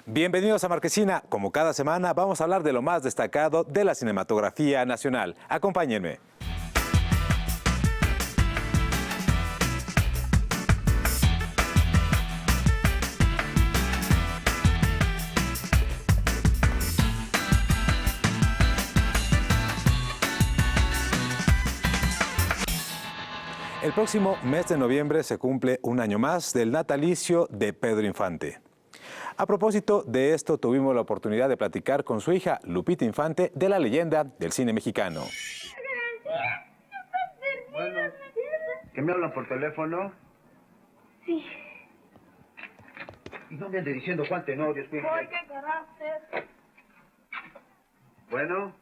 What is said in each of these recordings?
Bienvenidos a Marquesina. Como cada semana, vamos a hablar de lo más destacado de la cinematografía nacional. Acompáñenme. El próximo mes de noviembre se cumple un año más del natalicio de Pedro Infante. A propósito de esto, tuvimos la oportunidad de platicar con su hija, Lupita Infante, de la leyenda del cine mexicano. Bueno, ¿que me hablan por teléfono? Sí. Y no me ande diciendo Juan Tenorio, Voy, qué carácter. Bueno,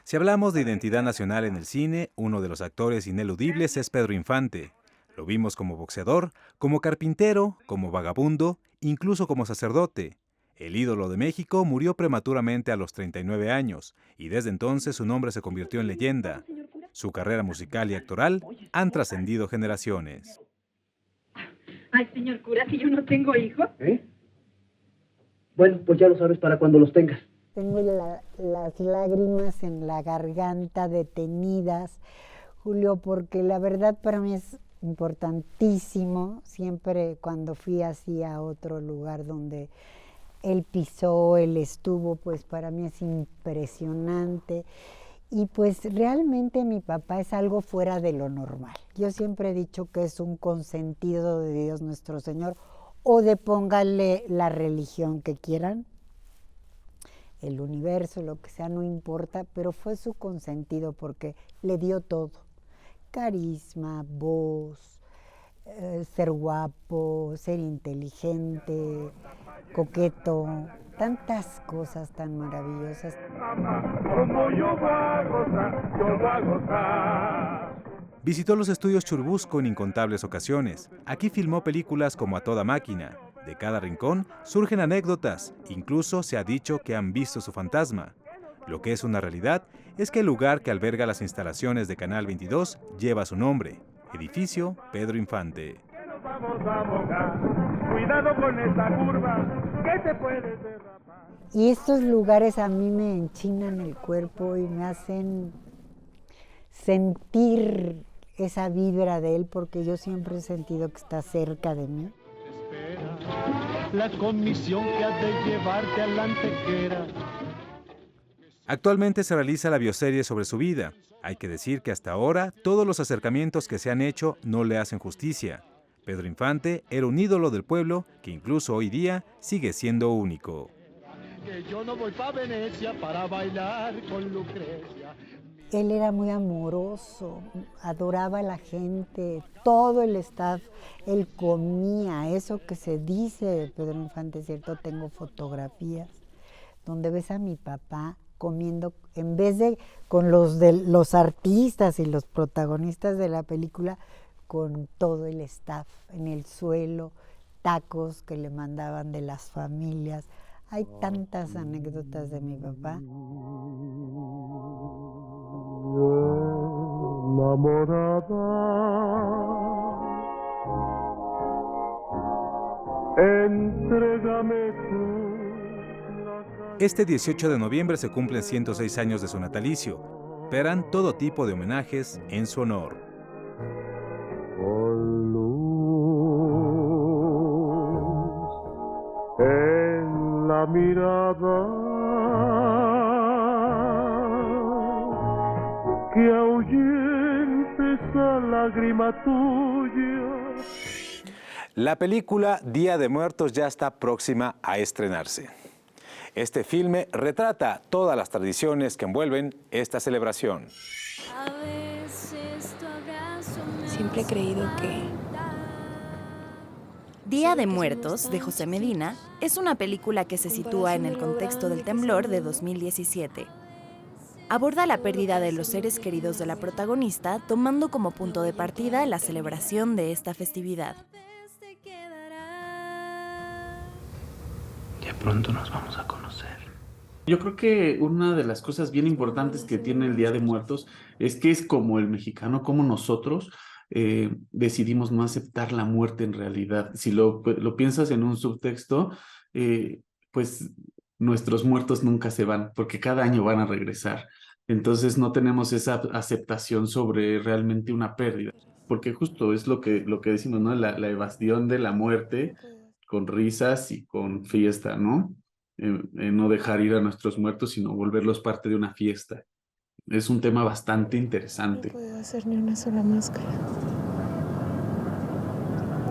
Si hablamos de identidad nacional en el cine, uno de los actores ineludibles es Pedro Infante. Lo vimos como boxeador, como carpintero, como vagabundo, incluso como sacerdote. El ídolo de México murió prematuramente a los 39 años y desde entonces su nombre se convirtió en leyenda. Su carrera musical y actoral han trascendido generaciones. Ay, señor cura, si yo no tengo hijos. ¿eh? Bueno, pues ya lo sabes para cuando los tengas. Tengo las lágrimas en la garganta detenidas, Julio, porque la verdad para mí es importantísimo, siempre cuando fui así a otro lugar donde él pisó, él estuvo, pues para mí es impresionante. Y pues realmente mi papá es algo fuera de lo normal. Yo siempre he dicho que es un consentido de Dios nuestro Señor, o de pónganle la religión que quieran, el universo, lo que sea, no importa, pero fue su consentido porque le dio todo. Carisma, voz, ser guapo, ser inteligente, coqueto, tantas cosas tan maravillosas. Visitó los estudios Churubusco en incontables ocasiones. Aquí filmó películas como A Toda Máquina. De cada rincón surgen anécdotas, incluso se ha dicho que han visto su fantasma. Lo que es una realidad es que el lugar que alberga las instalaciones de Canal 22 lleva su nombre, Edificio Pedro Infante. Cuidado con esa curva, que te puede derrapar. Y estos lugares a mí me enchinan el cuerpo y me hacen sentir esa vibra de él, porque yo siempre he sentido que está cerca de mí. La comisión que ha de llevarte a la antequera. Actualmente se realiza la bioserie sobre su vida. Hay que decir que hasta ahora todos los acercamientos que se han hecho no le hacen justicia. Pedro Infante era un ídolo del pueblo que incluso hoy día sigue siendo único. Que yo no voy pa' Venecia para bailar con Lucrecia. Él era muy amoroso, adoraba a la gente, todo el staff, él comía, eso que se dice de Pedro Infante, ¿cierto? Tengo fotografías donde ves a mi papá comiendo, en vez de con los artistas y los protagonistas de la película, con todo el staff en el suelo, tacos que le mandaban de las familias. Hay tantas anécdotas de mi papá. Entrégame tú. Este 18 de noviembre se cumplen 106 años de su natalicio. Esperan todo tipo de homenajes en su honor. Con luz en la mirada que ahuyente esa lágrima tuya. La película Día de Muertos ya está próxima a estrenarse. Este filme retrata todas las tradiciones que envuelven esta celebración. Siempre he creído que Día de Muertos, de José Medina, es una película que se sitúa en el contexto del temblor de 2017. Aborda la pérdida de los seres queridos de la protagonista, tomando como punto de partida la celebración de esta festividad. Ya pronto nos vamos a conocer. Yo creo que una de las cosas bien importantes que tiene el Día de Muertos es que es como el mexicano, como nosotros, decidimos no aceptar la muerte en realidad. Si lo piensas en un subtexto, pues nuestros muertos nunca se van, porque cada año van a regresar. Entonces no tenemos esa aceptación sobre realmente una pérdida, porque justo es lo que decimos, ¿no? La evasión de la muerte con risas y con fiesta, ¿no? No dejar ir a nuestros muertos, sino volverlos parte de una fiesta. Es un tema bastante interesante. No puedo hacer ni una sola máscara.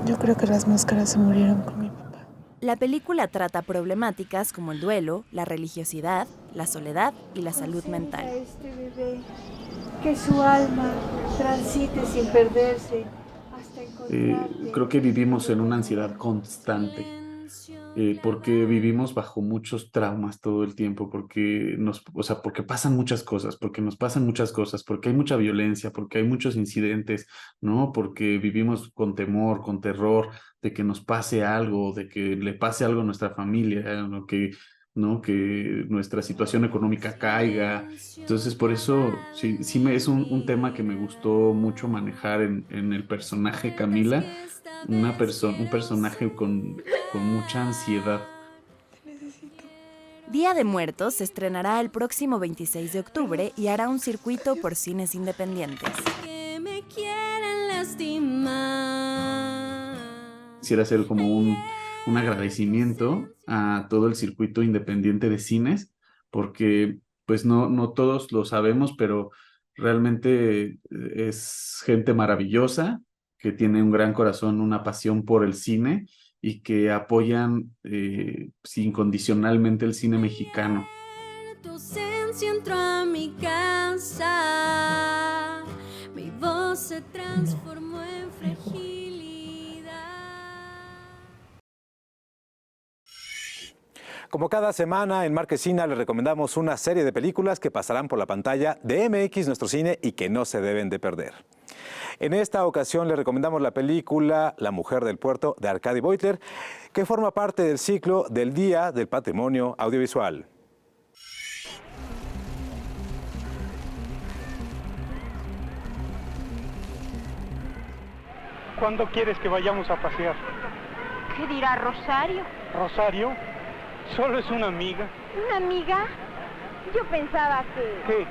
Yo creo que las máscaras se murieron con mi papá. La película trata problemáticas como el duelo, la religiosidad, la soledad y la salud mental. A este bebé, que su alma transite sin perderse hasta encontrarte. Creo que vivimos en una ansiedad constante, porque vivimos bajo muchos traumas todo el tiempo, porque porque pasan muchas cosas, porque nos pasan muchas cosas, porque hay mucha violencia, porque hay muchos incidentes, ¿no? Porque vivimos con temor, con terror de que nos pase algo, de que le pase algo a nuestra familia, ¿no? Que nuestra situación económica caiga. Entonces, por eso sí es un tema que me gustó mucho manejar en el personaje Camila, un personaje con mucha ansiedad. Día de Muertos se estrenará el próximo 26 de octubre y hará un circuito por cines independientes. Quisiera hacer como un agradecimiento a todo el circuito independiente de cines, porque pues no todos lo sabemos, pero realmente es gente maravillosa, que tiene un gran corazón, una pasión por el cine y que apoyan incondicionalmente el cine mexicano. Tu ausencia entró a mi casa, mi voz se transformó en fragilidad. Como cada semana en Marquesina les recomendamos una serie de películas que pasarán por la pantalla de MX Nuestro Cine y que no se deben de perder. En esta ocasión les recomendamos la película La Mujer del Puerto de Arcadi Beutler, que forma parte del ciclo del Día del Patrimonio Audiovisual. ¿Cuándo quieres que vayamos a pasear? ¿Qué dirá Rosario? ¿Rosario? Solo es una amiga. ¿Una amiga? Yo pensaba que... ¿Qué?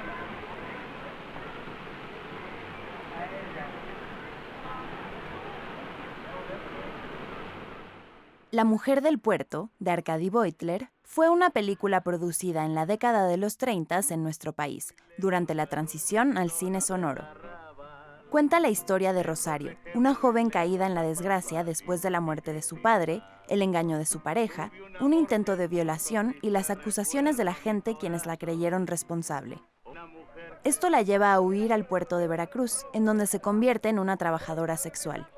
La Mujer del Puerto, de Arcadi Beutler, fue una película producida en la década de los 30 en nuestro país, durante la transición al cine sonoro. Cuenta la historia de Rosario, una joven caída en la desgracia después de la muerte de su padre, el engaño de su pareja, un intento de violación y las acusaciones de la gente quienes la creyeron responsable. Esto la lleva a huir al puerto de Veracruz, en donde se convierte en una trabajadora sexual.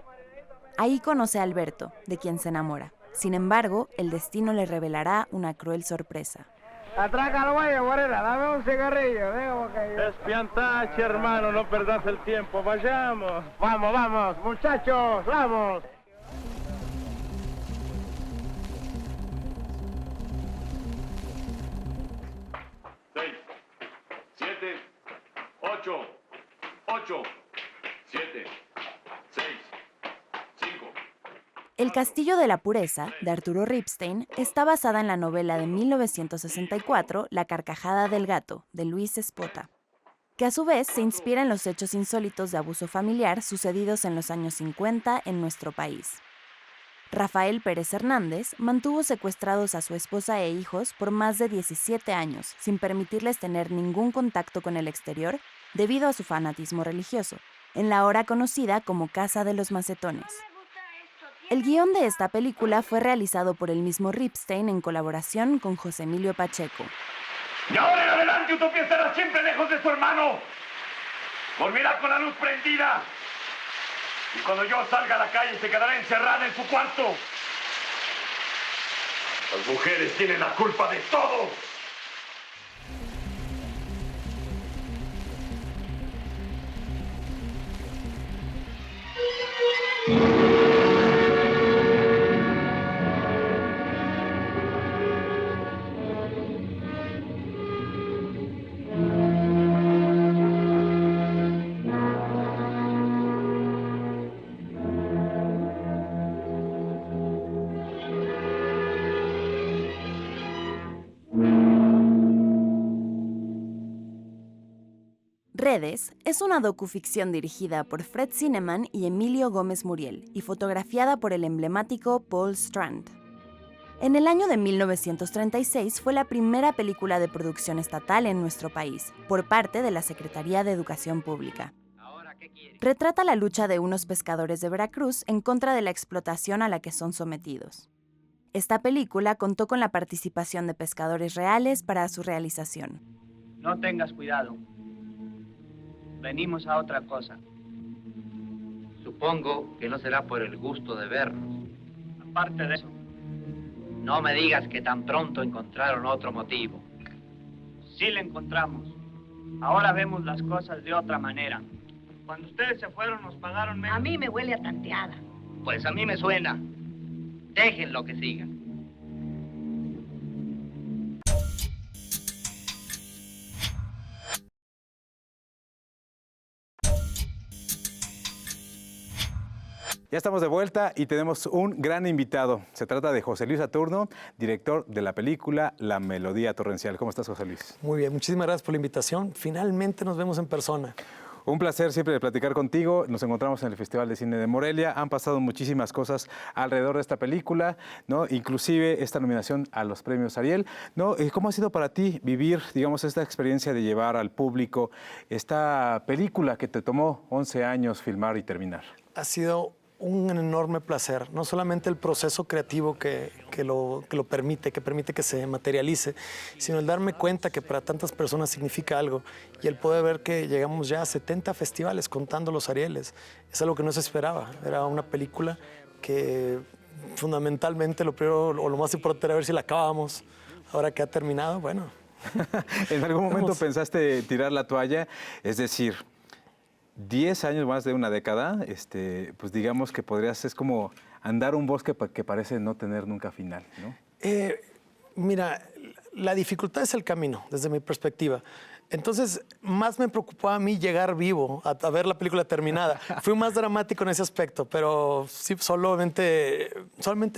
Ahí conoce a Alberto, de quien se enamora. Sin embargo, el destino le revelará una cruel sorpresa. Atrácalo, vaya, Morena, dame un cigarrillo, venga, porque... Espiantache, hermano, no perdas el tiempo, vayamos. Vamos, vamos, muchachos, vamos. Seis, 7, 8, 7, 6, 5. El Castillo de la Pureza, de Arturo Ripstein, está basada en la novela de 1964, La Carcajada del Gato, de Luis Espota, que a su vez se inspira en los hechos insólitos de abuso familiar sucedidos en los años 50 en nuestro país. Rafael Pérez Hernández mantuvo secuestrados a su esposa e hijos por más de 17 años, sin permitirles tener ningún contacto con el exterior debido a su fanatismo religioso, en la ahora conocida como Casa de los Macetones. El guión de esta película fue realizado por el mismo Ripstein en colaboración con José Emilio Pacheco. Y ahora en adelante Utopía estará siempre lejos de su hermano. Dormirá con la luz prendida. Y cuando yo salga a la calle se quedará encerrada en su cuarto. Las mujeres tienen la culpa de todo. Redes es una docuficción dirigida por Fred Zinnemann y Emilio Gómez Muriel y fotografiada por el emblemático Paul Strand. En el año de 1936 fue la primera película de producción estatal en nuestro país, por parte de la Secretaría de Educación Pública. Retrata la lucha de unos pescadores de Veracruz en contra de la explotación a la que son sometidos. Esta película contó con la participación de pescadores reales para su realización. No tengas cuidado. Venimos a otra cosa. Supongo que no será por el gusto de vernos. Aparte de eso, no me digas que tan pronto encontraron otro motivo. Sí lo encontramos. Ahora vemos las cosas de otra manera. Cuando ustedes se fueron nos pagaron menos. A mí me huele a tanteada. Pues a mí me suena. Déjenlo que siga. Ya estamos de vuelta y tenemos un gran invitado. Se trata de José Luis Saturno, director de la película La Melodía Torrencial. ¿Cómo estás, José Luis? Muy bien, muchísimas gracias por la invitación. Finalmente nos vemos en persona. Un placer siempre de platicar contigo. Nos encontramos en el Festival de Cine de Morelia. Han pasado muchísimas cosas alrededor de esta película, ¿no? Inclusive esta nominación a los premios Ariel, ¿no? ¿Cómo ha sido para ti vivir, digamos, esta experiencia de llevar al público esta película que te tomó 11 años filmar y terminar? Ha sido un enorme placer, no solamente el proceso creativo que permite que se materialice, sino el darme cuenta que para tantas personas significa algo y el poder ver que llegamos ya a 70 festivales contando los Arieles. Es algo que no se esperaba, era una película que fundamentalmente lo primero o lo más importante era ver si la acabábamos. Ahora que ha terminado, bueno. ¿En algún momento pensaste tirar la toalla? Es decir, 10 años, más de una década, pues digamos que es como andar un bosque que parece no tener nunca final, ¿no? Mira, la dificultad es el camino, desde mi perspectiva. Entonces, más me preocupaba a mí llegar vivo a ver la película terminada. Fui más dramático en ese aspecto, pero sí, solamente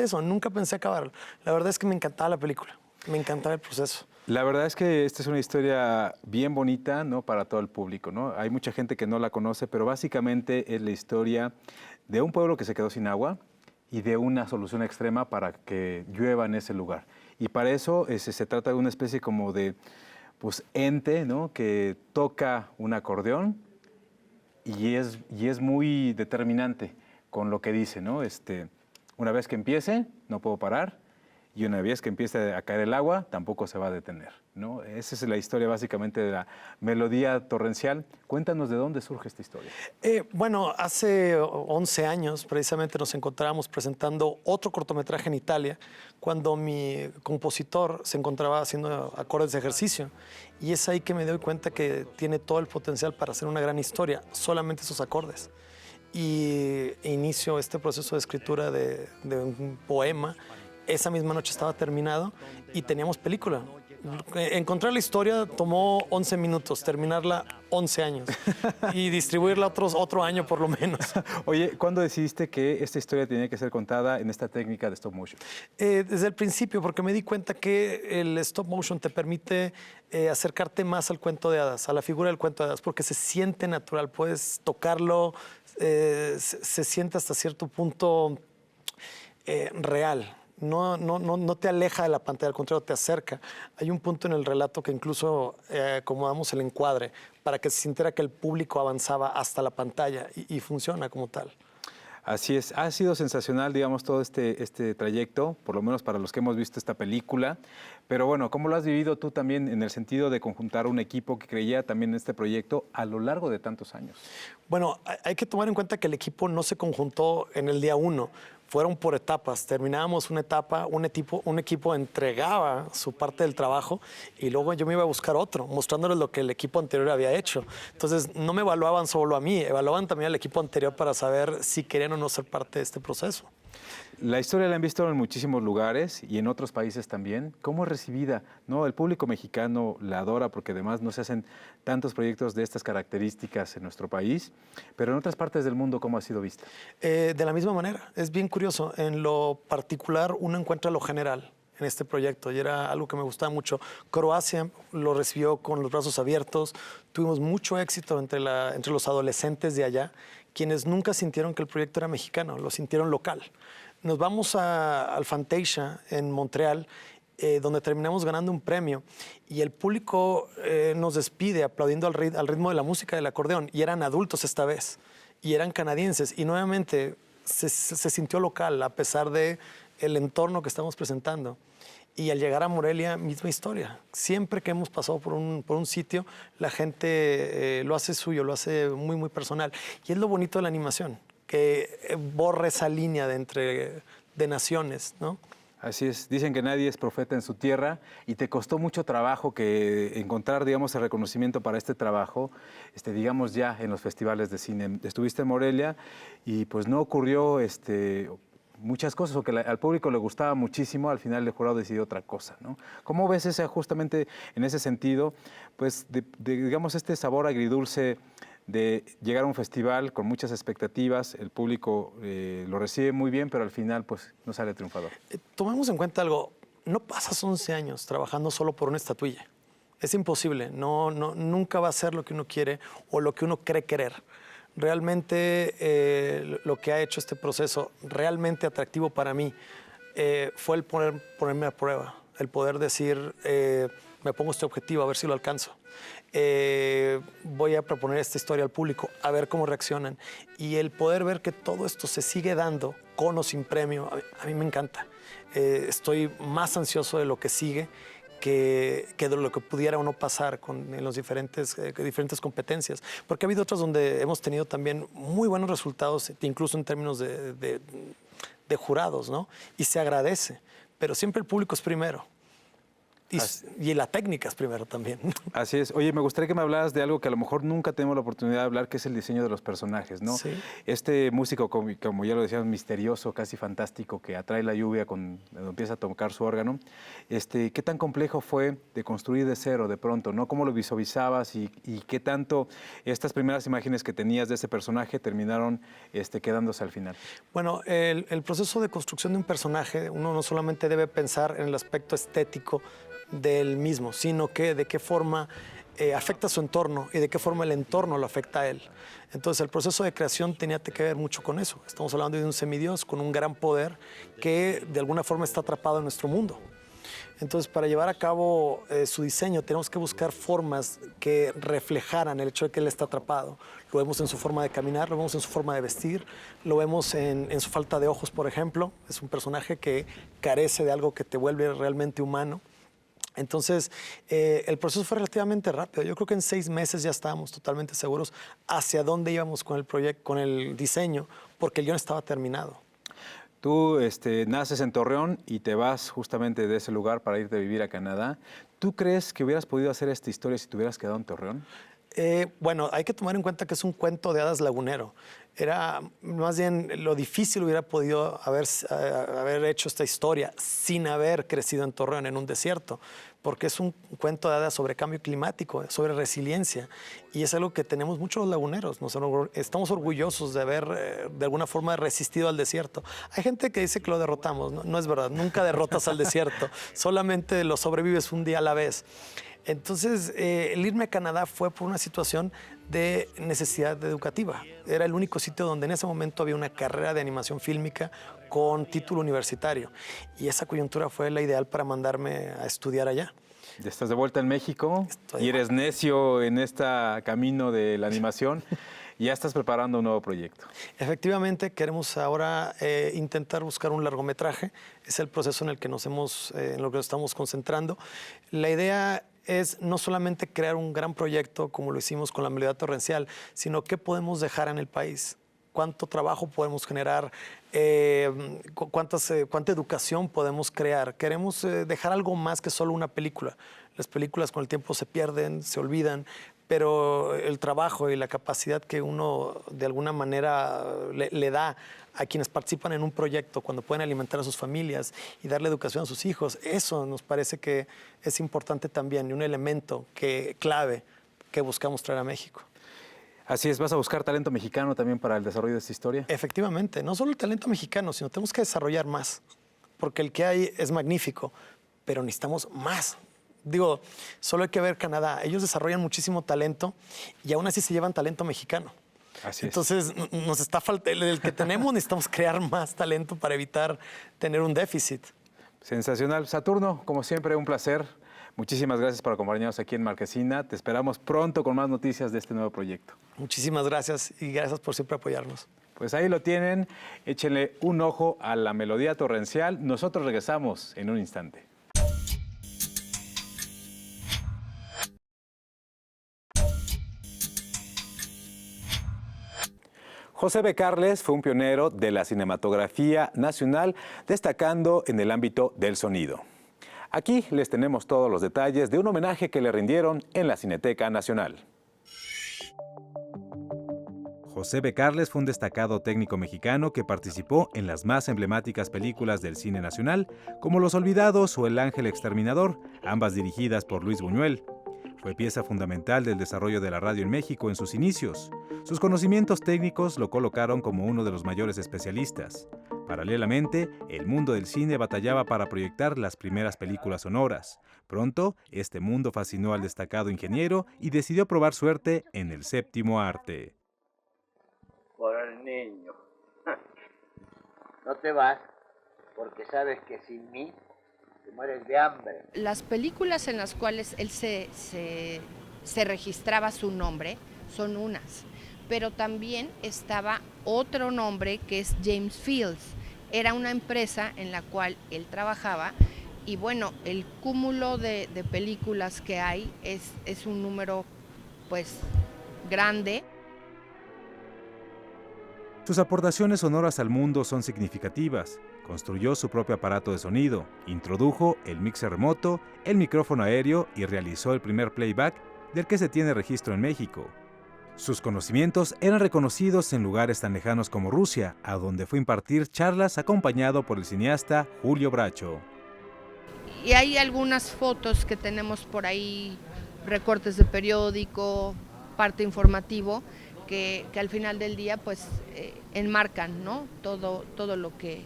eso, nunca pensé acabar. La verdad es que me encantaba la película, me encantaba el proceso. La verdad es que esta es una historia bien bonita, ¿no? Para todo el público, ¿no? Hay mucha gente que no la conoce, pero básicamente es la historia de un pueblo que se quedó sin agua y de una solución extrema para que llueva en ese lugar. Y para eso se trata de una especie como de ente, ¿no? Que toca un acordeón y es muy determinante con lo que dice, ¿no? Una vez que empiece, no puedo parar. Y una vez que empiece a caer el agua, tampoco se va a detener, ¿no? Esa es la historia básicamente de La Melodía Torrencial. Cuéntanos de dónde surge esta historia. Bueno, hace 11 años precisamente nos encontrábamos presentando otro cortometraje en Italia cuando mi compositor se encontraba haciendo acordes de ejercicio. Y es ahí que me doy cuenta que tiene todo el potencial para hacer una gran historia, solamente esos acordes. Y inicio este proceso de escritura de un poema. Esa misma noche estaba terminado y teníamos película. Encontrar la historia tomó 11 minutos, terminarla 11 años y distribuirla otro año por lo menos. Oye, ¿cuándo decidiste que esta historia tenía que ser contada en esta técnica de stop motion? Desde el principio, porque me di cuenta que el stop motion te permite acercarte más al cuento de hadas, a la figura del cuento de hadas, porque se siente natural, puedes tocarlo, se siente hasta cierto punto real. No te aleja de la pantalla, al contrario, te acerca. Hay un punto en el relato que incluso acomodamos el encuadre para que se sintiera que el público avanzaba hasta la pantalla y funciona como tal. Así es, ha sido sensacional, digamos, todo este trayecto, por lo menos para los que hemos visto esta película. Pero bueno, ¿cómo lo has vivido tú también en el sentido de conjuntar un equipo que creía también en este proyecto a lo largo de tantos años? Bueno, hay que tomar en cuenta que el equipo no se conjuntó en el día 1. Fueron por etapas. Terminábamos una etapa, un equipo entregaba su parte del trabajo y luego yo me iba a buscar otro, mostrándoles lo que el equipo anterior había hecho. Entonces, no me evaluaban solo a mí, evaluaban también al equipo anterior para saber si querían o no ser parte de este proceso. La historia la han visto en muchísimos lugares y en otros países también. ¿Cómo es recibida? ¿No? El público mexicano la adora porque además no se hacen tantos proyectos de estas características en nuestro país, pero en otras partes del mundo, ¿cómo ha sido vista? De la misma manera, es bien curioso. En lo particular, uno encuentra lo general en este proyecto y era algo que me gustaba mucho. Croacia lo recibió con los brazos abiertos. Tuvimos mucho éxito entre los adolescentes de allá, quienes nunca sintieron que el proyecto era mexicano, lo sintieron local. Nos vamos al Fantasia en Montreal, donde terminamos ganando un premio y el público nos despide aplaudiendo al ritmo de la música del acordeón y eran adultos esta vez y eran canadienses y nuevamente se sintió local a pesar de el entorno que estamos presentando. Y al llegar a Morelia, misma historia. Siempre que hemos pasado por un sitio, la gente lo hace suyo, lo hace muy, muy personal. Y es lo bonito de la animación, que borra esa línea de naciones, ¿no? Así es, dicen que nadie es profeta en su tierra y te costó mucho trabajo que encontrar, digamos, el reconocimiento para este trabajo, digamos, ya en los festivales de cine. Estuviste en Morelia y pues no ocurrió muchas cosas, o que al público le gustaba muchísimo, al final el jurado decidió otra cosa, ¿no? ¿Cómo ves justamente en ese sentido, pues, digamos, este sabor agridulce de llegar a un festival con muchas expectativas, el público lo recibe muy bien, pero al final pues no sale triunfador? Tomemos en cuenta algo, no pasas 11 años trabajando solo por una estatuilla. Es imposible, nunca va a ser lo que uno quiere o lo que uno cree querer. Realmente lo que ha hecho este proceso realmente atractivo para mí fue el ponerme a prueba, el poder decir, me pongo este objetivo a ver si lo alcanzo. Voy a proponer esta historia al público, a ver cómo reaccionan. Y el poder ver que todo esto se sigue dando, con o sin premio, a mí me encanta. Estoy más ansioso de lo que sigue que de lo que pudiera o no pasar en las diferentes competencias. Porque ha habido otras donde hemos tenido también muy buenos resultados, incluso en términos de jurados, ¿no? Y se agradece, pero siempre el público es primero. Y la técnica es primero también. Así es. Oye, me gustaría que me hablaras de algo que a lo mejor nunca tenemos la oportunidad de hablar, que es el diseño de los personajes, ¿no? Sí. Este músico, como ya lo decíamos, misterioso, casi fantástico, que atrae la lluvia cuando empieza a tocar su órgano. ¿Qué tan complejo fue de construir de cero de pronto, ¿no? ¿Cómo lo visualizabas y qué tanto estas primeras imágenes que tenías de ese personaje terminaron quedándose al final? Bueno, el proceso de construcción de un personaje, uno no solamente debe pensar en el aspecto estético del mismo, sino que de qué forma afecta a su entorno y de qué forma el entorno lo afecta a él. Entonces el proceso de creación tenía que ver mucho con eso. Estamos hablando de un semidios con un gran poder que de alguna forma está atrapado en nuestro mundo. Entonces, para llevar a cabo su diseño, tenemos que buscar formas que reflejaran el hecho de que él está atrapado. Lo vemos en su forma de caminar, lo vemos en su forma de vestir, lo vemos en su falta de ojos, por ejemplo. Es un personaje que carece de algo que te vuelve realmente humano. Entonces, el proceso fue relativamente rápido. Yo creo que en 6 meses ya estábamos totalmente seguros hacia dónde íbamos con el proyecto, con el diseño, porque el guión estaba terminado. Tú naces en Torreón y te vas justamente de ese lugar para irte a vivir a Canadá. ¿Tú crees que hubieras podido hacer esta historia si te hubieras quedado en Torreón? Bueno, hay que tomar en cuenta que es un cuento de hadas lagunero. Era más bien lo difícil hubiera podido haber hecho esta historia sin haber crecido en Torreón, en un desierto, porque es un cuento de hadas sobre cambio climático, sobre resiliencia, y es algo que tenemos muchos los laguneros. Estamos orgullosos de haber de alguna forma resistido al desierto. Hay gente que dice que lo derrotamos, no es verdad, nunca derrotas al desierto, solamente lo sobrevives un día a la vez. Entonces, el irme a Canadá fue por una situación de necesidad educativa. Era el único sitio donde en ese momento había una carrera de animación fílmica con título universitario. Y esa coyuntura fue la ideal para mandarme a estudiar allá. Ya estás de vuelta en México y eres necio en este camino de la animación. Ya estás preparando un nuevo proyecto. Efectivamente, queremos ahora intentar buscar un largometraje. Es el proceso en lo que nos estamos concentrando. La idea es no solamente crear un gran proyecto como lo hicimos con la melodía torrencial, sino qué podemos dejar en el país, cuánto trabajo podemos generar, cuánta educación podemos crear. Queremos dejar algo más que solo una película. Las películas con el tiempo se pierden, se olvidan, pero el trabajo y la capacidad que uno de alguna manera le da a quienes participan en un proyecto cuando pueden alimentar a sus familias y darle educación a sus hijos, eso nos parece que es importante también y un elemento clave que buscamos traer a México. Así es, ¿vas a buscar talento mexicano también para el desarrollo de esta historia? Efectivamente, no solo el talento mexicano, sino tenemos que desarrollar más. porque el que hay es magnífico, pero necesitamos más. Digo, solo hay que ver Canadá. Ellos desarrollan muchísimo talento y aún así se llevan talento mexicano. Así es. Entonces, nos está faltando el que tenemos, necesitamos crear más talento para evitar tener un déficit. Sensacional. Saturno, como siempre, un placer. Muchísimas gracias por acompañarnos aquí en Marquesina. Te esperamos pronto con más noticias de este nuevo proyecto. Muchísimas gracias y gracias por siempre apoyarnos. Pues ahí lo tienen. Échenle un ojo a la melodía torrencial. Nosotros regresamos en un instante. José B. Carles fue un pionero de la cinematografía nacional, destacando en el ámbito del sonido. Aquí les tenemos todos los detalles de un homenaje que le rindieron en la Cineteca Nacional. José B. Carles fue un destacado técnico mexicano que participó en las más emblemáticas películas del cine nacional, como Los Olvidados o El Ángel Exterminador, ambas dirigidas por Luis Buñuel. Fue pieza fundamental del desarrollo de la radio en México en sus inicios. Sus conocimientos técnicos lo colocaron como uno de los mayores especialistas. Paralelamente, el mundo del cine batallaba para proyectar las primeras películas sonoras. Pronto, este mundo fascinó al destacado ingeniero y decidió probar suerte en el séptimo arte. Por el niño. No te vas, porque sabes que sin mí te mueres de hambre. Las películas en las cuales él se registraba su nombre son unas, pero también estaba otro nombre que es James Fields. Era una empresa en la cual él trabajaba y bueno, el cúmulo de películas que hay es un número pues grande. Sus aportaciones sonoras al mundo son significativas. Construyó su propio aparato de sonido, introdujo el mixer remoto, el micrófono aéreo y realizó el primer playback del que se tiene registro en México. Sus conocimientos eran reconocidos en lugares tan lejanos como Rusia, a donde fue a impartir charlas acompañado por el cineasta Julio Bracho. Y hay algunas fotos que tenemos por ahí, recortes de periódico, parte informativo, que al final del día pues enmarcan, ¿no? todo lo que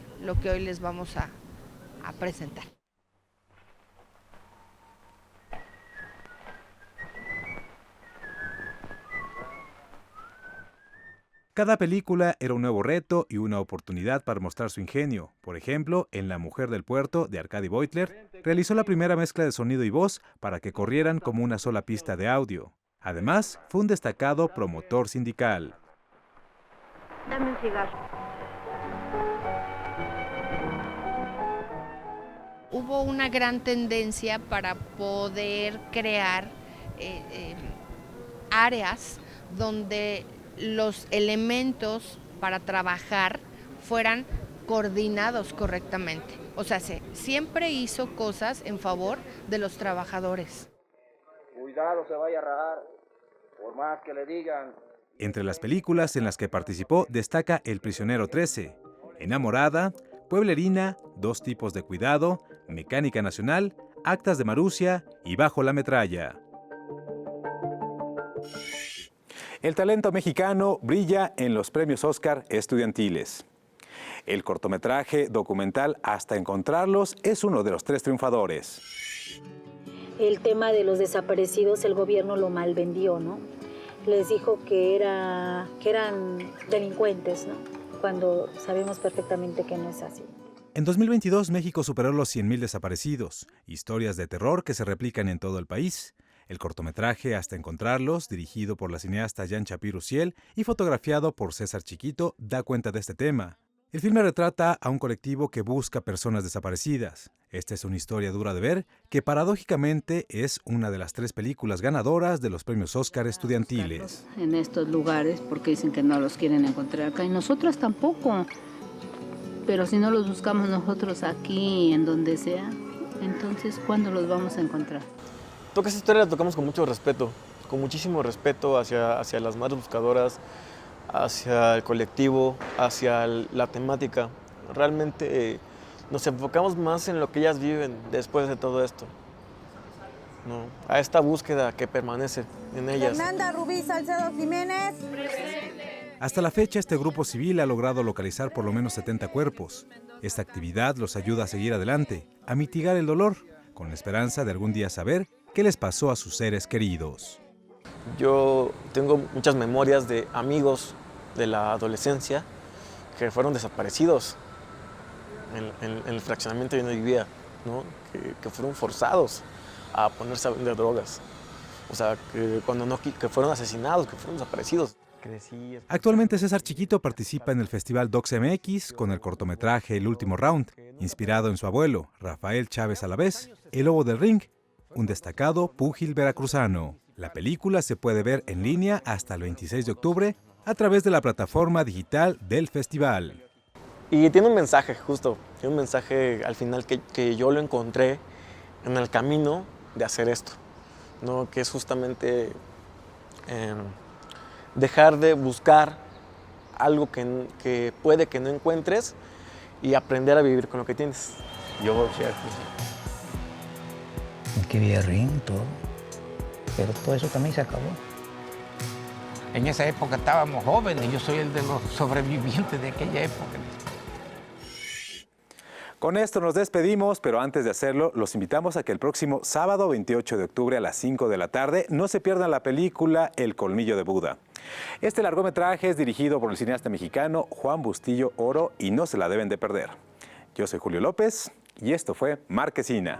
hoy les vamos a presentar. Cada película era un nuevo reto y una oportunidad para mostrar su ingenio. Por ejemplo, en La Mujer del Puerto, de Arcadi Beutler, realizó la primera mezcla de sonido y voz para que corrieran como una sola pista de audio. Además, fue un destacado promotor sindical. Dame un cigarro. Hubo una gran tendencia para poder crear áreas donde los elementos para trabajar fueran coordinados correctamente. O sea, siempre hizo cosas en favor de los trabajadores. Cuidado, se vaya a rajar, por más que le digan. Entre las películas en las que participó destaca El Prisionero 13, Enamorada, Pueblerina, Dos tipos de cuidado, Mecánica Nacional, Actas de Marusia y Bajo la metralla. El talento mexicano brilla en los premios Oscar estudiantiles. El cortometraje documental Hasta encontrarlos es uno de los 3 triunfadores. El tema de los desaparecidos, el gobierno lo malvendió, ¿no? Les dijo que eran delincuentes, ¿no? Cuando sabemos perfectamente que no es así. En 2022, México superó los 100,000 desaparecidos, historias de terror que se replican en todo el país. El cortometraje Hasta encontrarlos, dirigido por la cineasta Jan Shapiro-Ciel y fotografiado por César Chiquito, da cuenta de este tema. El filme retrata a un colectivo que busca personas desaparecidas. Esta es una historia dura de ver, que paradójicamente es una de las 3 películas ganadoras de los premios Oscar estudiantiles. En estos lugares, porque dicen que no los quieren encontrar acá, y nosotras tampoco. Pero si no los buscamos nosotros aquí, en donde sea, entonces, ¿cuándo los vamos a encontrar? Esta historia la tocamos con mucho respeto, con muchísimo respeto hacia las madres buscadoras, hacia el colectivo, hacia la temática. Realmente nos enfocamos más en lo que ellas viven después de todo esto, ¿no? A esta búsqueda que permanece en ellas. Fernanda Rubí Salcedo Jiménez. Hasta la fecha, este grupo civil ha logrado localizar por lo menos 70 cuerpos. Esta actividad los ayuda a seguir adelante, a mitigar el dolor, con la esperanza de algún día saber qué les pasó a sus seres queridos. Yo tengo muchas memorias de amigos de la adolescencia que fueron desaparecidos en el fraccionamiento donde yo vivía, ¿no? Que fueron forzados a ponerse a vender drogas. O sea, que fueron asesinados, que fueron desaparecidos. Actualmente César Chiquito participa en el Festival Docs MX con el cortometraje El Último Round, inspirado en su abuelo, Rafael Chávez Alavés, el lobo del ring, un destacado púgil veracruzano. La película se puede ver en línea hasta el 26 de octubre a través de la plataforma digital del festival. Y tiene un mensaje, justo, tiene un mensaje al final que yo lo encontré en el camino de hacer esto, ¿no? Que es justamente dejar de buscar algo que puede que no encuentres y aprender a vivir con lo que tienes. Yo boxear, que había ring, todo. Pero todo eso también se acabó. En esa época estábamos jóvenes, yo soy el de los sobrevivientes de aquella época. Con esto nos despedimos, pero antes de hacerlo, los invitamos a que el próximo sábado 28 de octubre a las 5 de la tarde no se pierdan la película El Colmillo de Buda. Este largometraje es dirigido por el cineasta mexicano Juan Bustillo Oro y no se la deben de perder. Yo soy Julio López y esto fue Marquesina.